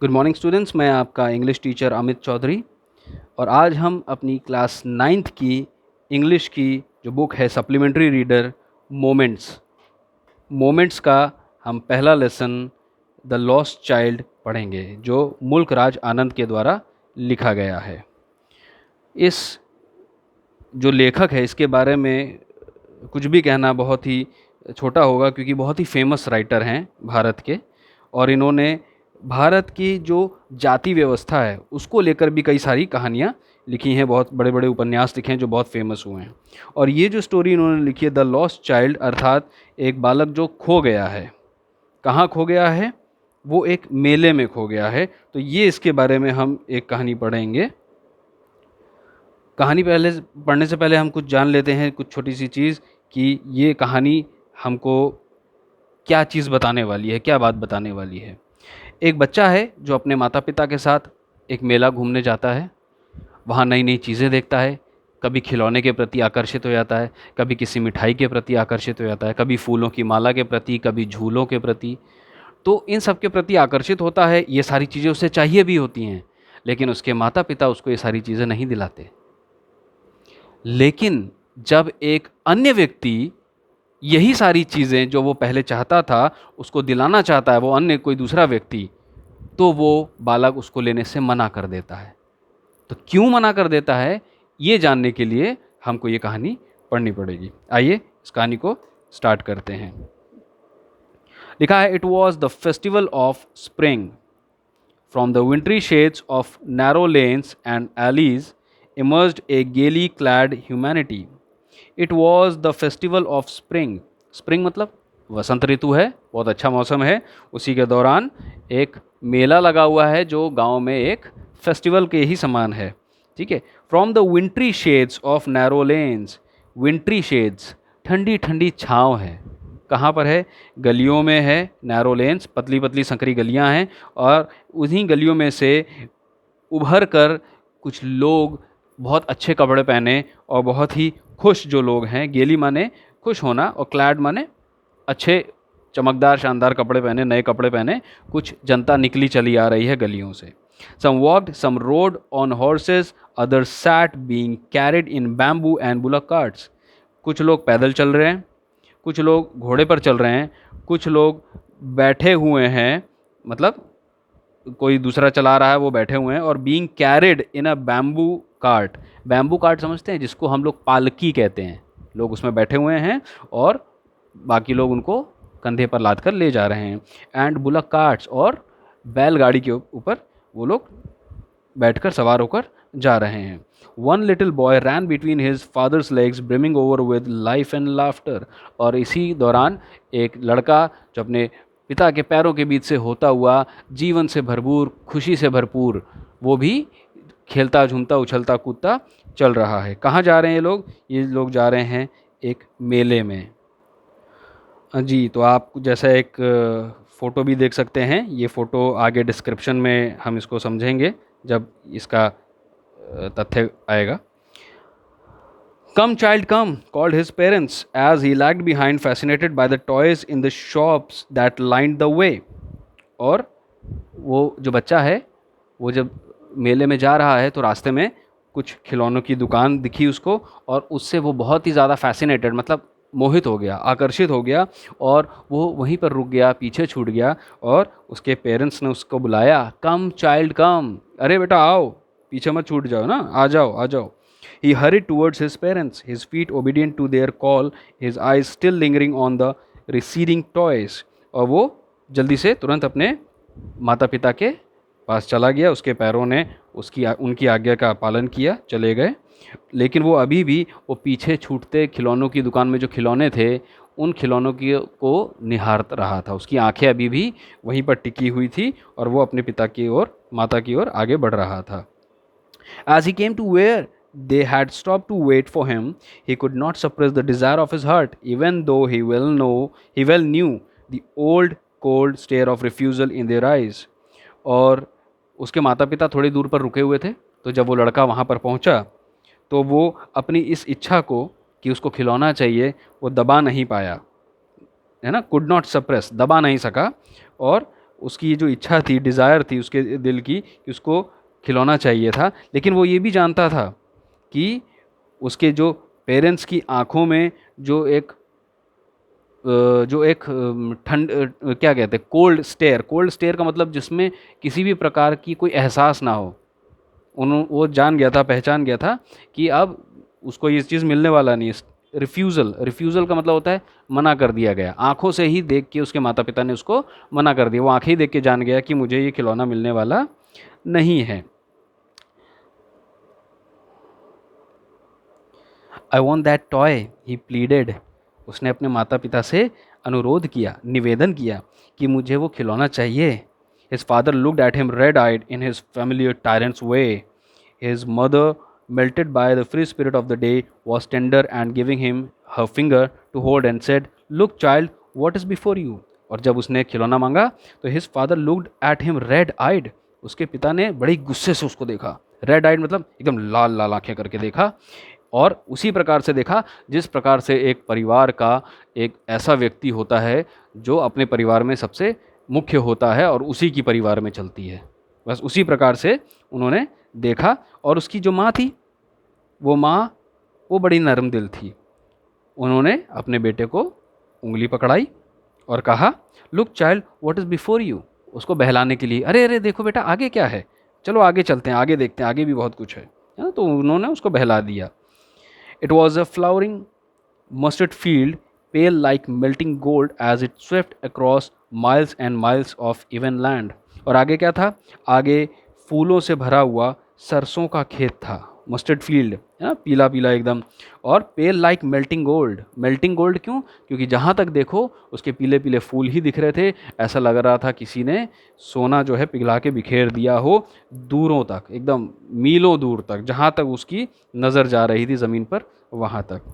Good morning students, मैं आपका English teacher Amit Chaudhary. और आज हम अपनी क्लास नाइन्थ की इंग्लिश की जो बुक है सप्लीमेंट्री रीडर मोमेंट्स का हम पहला लेसन द लॉस्ट चाइल्ड पढ़ेंगे, जो मुल्क राज आनंद के द्वारा लिखा गया है। इस जो लेखक है इसके बारे में कुछ भी कहना बहुत ही छोटा होगा, क्योंकि बहुत ही फेमस राइटर हैं भारत के। और इन्होंने भारत की जो जाति व्यवस्था है उसको लेकर भी कई सारी कहानियाँ लिखी हैं, बहुत बड़े बड़े उपन्यास लिखे हैं जो बहुत फेमस हुए हैं। और ये जो स्टोरी इन्होंने लिखी है द लॉस्ट चाइल्ड, अर्थात एक बालक जो खो गया है। कहाँ खो गया है? वो एक मेले में खो गया है। तो ये इसके बारे में हम एक कहानी पढ़ेंगे। कहानी पढ़ने से पहले हम कुछ जान लेते हैं, कुछ छोटी सी चीज़, कि ये कहानी हमको क्या चीज़ बताने वाली है, क्या बात बताने वाली है। एक बच्चा है जो अपने माता पिता के साथ एक मेला घूमने जाता है। वहाँ नई नई चीज़ें देखता है। कभी खिलौने के प्रति आकर्षित हो जाता है, कभी किसी मिठाई के प्रति आकर्षित हो जाता है, कभी फूलों की माला के प्रति, कभी झूलों के प्रति। तो इन सब के प्रति आकर्षित होता है। ये सारी चीज़ें उसे चाहिए भी होती हैं, लेकिन उसके माता पिता उसको ये सारी चीज़ें नहीं दिलाते। लेकिन जब एक अन्य व्यक्ति यही सारी चीज़ें जो वो पहले चाहता था उसको दिलाना चाहता है, वो अन्य कोई दूसरा व्यक्ति, तो वो बालक उसको लेने से मना कर देता है। तो क्यों मना कर देता है, ये जानने के लिए हमको ये कहानी पढ़नी पड़ेगी। आइए इस कहानी को स्टार्ट करते हैं। लिखा है, it was the festival of spring. From the विंट्री shades of narrow lens and allies emerged a gaily clad humanity. It was the festival of spring. Spring मतलब वसंत ऋतु है, बहुत अच्छा मौसम है। उसी के दौरान एक मेला लगा हुआ है जो गांव में एक फेस्टिवल के ही समान है। ठीक है। From the विंट्री shades of narrow lens, विंट्री shades ठंडी ठंडी छाँव है। कहाँ पर है? गलियों में है। नैरो लेन्स पतली पतली संकरी गलियाँ हैं, और उन्हीं गलियों में से उभर कर कुछ लोग बहुत अच्छे कपड़े पहने और बहुत ही खुश जो लोग हैं, गेली माने खुश होना और क्लैड माने अच्छे चमकदार शानदार कपड़े पहने, नए कपड़े पहने कुछ जनता निकली चली आ रही है गलियों से। Some walked, some rode on horses, other sat being carried in bamboo and bullock carts. कुछ लोग पैदल चल रहे हैं, कुछ लोग घोड़े पर चल रहे हैं, कुछ लोग बैठे हुए हैं, मतलब कोई दूसरा चला रहा है, वो बैठे हुए हैं। और being carried in a bamboo cart, bamboo cart समझते हैं जिसको हम लोग पालकी कहते हैं। लोग उसमें बैठे हुए हैं और बाकी लोग उनको कंधे पर लाद कर ले जा रहे हैं। एंड बुलक कार्ट्स, और बैलगाड़ी के ऊपर वो लोग बैठकर सवार होकर जा रहे हैं। One little boy ran between his father's legs brimming over with life and laughter. और इसी दौरान एक लड़का जो अपने पिता के पैरों के बीच से होता हुआ जीवन से भरपूर, खुशी से भरपूर, वो भी खेलता झूमता उछलता कूदता चल रहा है। कहाँ जा रहे हैं ये लोग? ये लोग जा रहे हैं एक मेले में। जी, तो आप जैसा एक फ़ोटो भी देख सकते हैं। ये फ़ोटो आगे डिस्क्रिप्शन में हम इसको समझेंगे जब इसका तथ्य आएगा। Come child come, called his parents as he lagged behind, fascinated by the toys in the shops that lined the way. और वो जो बच्चा है वो जब मेले में जा रहा है तो रास्ते में कुछ खिलौनों की दुकान दिखी उसको, और उससे वो बहुत ही ज़्यादा फैसिनेटेड, मतलब मोहित हो गया, आकर्षित हो गया, और वो वहीं पर रुक गया, पीछे छूट गया। और उसके पेरेंट्स ने उसको बुलाया, कम चाइल्ड कम, अरे बेटा आओ, पीछे मत छूट जाओ ना, आ जाओ आ जाओ। He hurried towards his parents, his feet obedient to their call, his eyes still lingering on the receding toys. और वो जल्दी से तुरंत अपने माता पिता के पास चला गया। उसके पैरों ने उनकी आज्ञा का पालन किया, चले गए। लेकिन वो अभी भी वो पीछे छूटते खिलौनों की दुकान में जो खिलौने थे उन खिलौनों को निहार रहा था। उसकी आंखें अभी भी वहीं पर टिकी हुई थी और वो अपने पिता की ओर, माता की ओर आगे बढ़ रहा था। As he came to where they had stopped to wait for him, he could not suppress the desire of his heart, even though he well knew the old cold stare of refusal in their eyes. और उसके माता पिता थोड़ी दूर पर रुके हुए थे, तो जब वो लड़का वहाँ पर पहुँचा तो वो अपनी इस इच्छा को कि उसको खिलौना चाहिए वो दबा नहीं पाया, है ना, कुड नॉट सप्रेस, दबा नहीं सका। और उसकी जो इच्छा थी, डिज़ायर थी उसके दिल की कि उसको खिलौना चाहिए था, लेकिन वो ये भी जानता था कि उसके जो पेरेंट्स की आंखों में जो एक ठंड क्या कहते हैं, कोल्ड स्टेयर का मतलब जिसमें किसी भी प्रकार की कोई एहसास ना हो। वो जान गया था, पहचान गया था कि अब उसको ये चीज़ मिलने वाला नहीं है। रिफ्यूज़ल का मतलब होता है मना कर दिया गया। आंखों से ही देख के उसके माता पिता ने उसको मना कर दिया। वो आंखें ही देख के जान गया कि मुझे ये खिलौना मिलने वाला नहीं है। I want that toy, he pleaded. उसने अपने माता पिता से अनुरोध किया, निवेदन किया कि मुझे वो खिलौना चाहिए। His father looked at him red eyed in his familiar tyrant's way. His mother, melted by the free spirit of the day, was tender and giving him her finger to hold and said, look child, what is before you? और जब उसने खिलौना मांगा तो his father looked at him red eyed. उसके पिता ने बड़ी गुस्से से उसको देखा। रेड आइड मतलब एकदम लाल लाल आंखें करके देखा, और उसी प्रकार से देखा जिस प्रकार से एक परिवार का एक ऐसा व्यक्ति होता है जो अपने परिवार में सबसे मुख्य होता है और उसी की परिवार में चलती है। बस उसी प्रकार से उन्होंने देखा। और उसकी जो माँ थी, वो बड़ी नरम दिल थी। उन्होंने अपने बेटे को उंगली पकड़ाई और कहा, look child, what is before you. उसको बहलाने के लिए, अरे अरे देखो बेटा आगे क्या है, चलो आगे चलते हैं, आगे देखते हैं, आगे भी बहुत कुछ है ना। तो उन्होंने उसको बहला दिया। It was a flowering mustard field, pale like melting gold as it swept across miles and miles of even land। और आगे क्या था? आगे फूलों से भरा हुआ सरसों का खेत था। मस्टर्ड फील्ड है ना, पीला पीला एकदम। और pale like melting gold. Melting gold क्यों? क्योंकि जहाँ तक देखो उसके पीले पीले फूल ही दिख रहे थे। ऐसा लग रहा था किसी ने सोना जो है पिघला के बिखेर दिया हो, दूरों तक, एकदम मीलों दूर तक, जहाँ तक उसकी नज़र जा रही थी ज़मीन पर, वहाँ तक।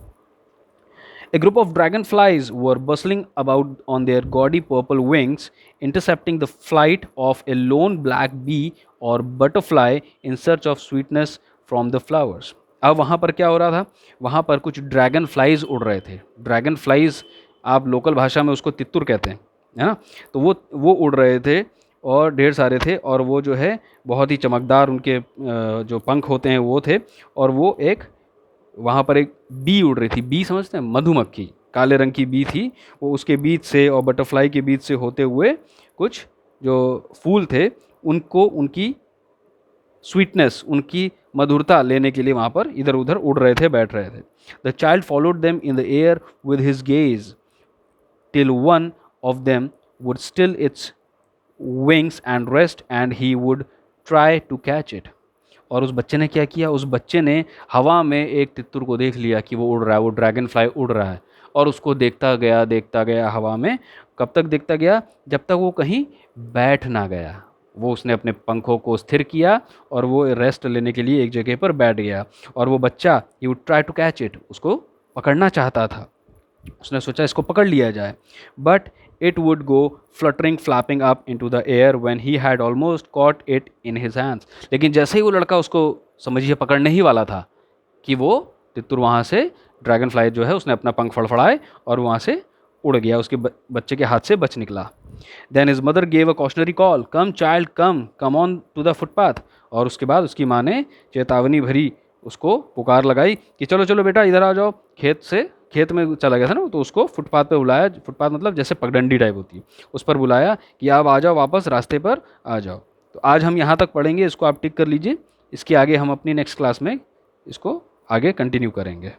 A group of dragonflies were bustling about on their gaudy purple wings, intercepting the flight of a lone black bee or butterfly in search of sweetness from the flowers। अब वहाँ पर क्या हो रहा था? वहाँ पर कुछ ड्रैगन फ्लाइज उड़ रहे थे। ड्रैगन फ्लाइज आप लोकल भाषा में उसको तित्तुर कहते हैं, है ना। तो वो उड़ रहे थे और ढेर सारे थे, और वो जो है बहुत ही चमकदार उनके जो पंख होते हैं वो थे। और वो एक वहाँ पर एक बी उड़ रही थी। बी समझते हैं? मधुमक्खी, काले रंग की बी थी। वो उसके बीच से और बटरफ्लाई के बीच से होते हुए कुछ जो फूल थे उनको, उनकी स्वीटनेस, उनकी मधुरता लेने के लिए वहाँ पर इधर उधर उड़ रहे थे, बैठ रहे थे। The child followed them in the air with his gaze till one of them would still its wings and rest and he would try to catch it. और उस बच्चे ने क्या किया? उस बच्चे ने हवा में एक तित्तुर को देख लिया कि वो उड़ रहा है, वो ड्रैगन फ्लाई उड़ रहा है, और उसको देखता गया हवा में। कब तक देखता गया? जब तक वो कहीं बैठ ना गया। वो उसने अपने पंखों को स्थिर किया और वो रेस्ट लेने के लिए एक जगह पर बैठ गया। और वो बच्चा, he would try to catch it, उसको पकड़ना चाहता था। उसने सोचा इसको पकड़ लिया जाए, but it would go fluttering flapping up into the air when he had almost caught it in his hands। लेकिन जैसे ही वो लड़का उसको समझिए पकड़ने ही वाला था कि वो तितुर वहाँ से, ड्रैगन फ्लाई जो है, उसने अपना पंख फड़फड़ाए और वहाँ से उड़ गया, उसके बच्चे के हाथ से बच निकला। Then his mother gave a cautionary call, come child come on to the footpath. और उसके बाद उसकी माँ ने चेतावनी भरी उसको पुकार लगाई कि चलो चलो बेटा इधर आ जाओ। खेत में चला गया था ना, तो उसको फुटपाथ पे बुलाया। फुटपाथ मतलब जैसे पगडंडी टाइप होती है, उस पर बुलाया कि आप आ जाओ, वापस रास्ते पर आ जाओ। तो आज हम यहाँ तक पढ़ेंगे, इसको आप टिक कर लीजिए। इसके आगे हम अपनी नेक्स्ट क्लास में इसको आगे कंटिन्यू करेंगे।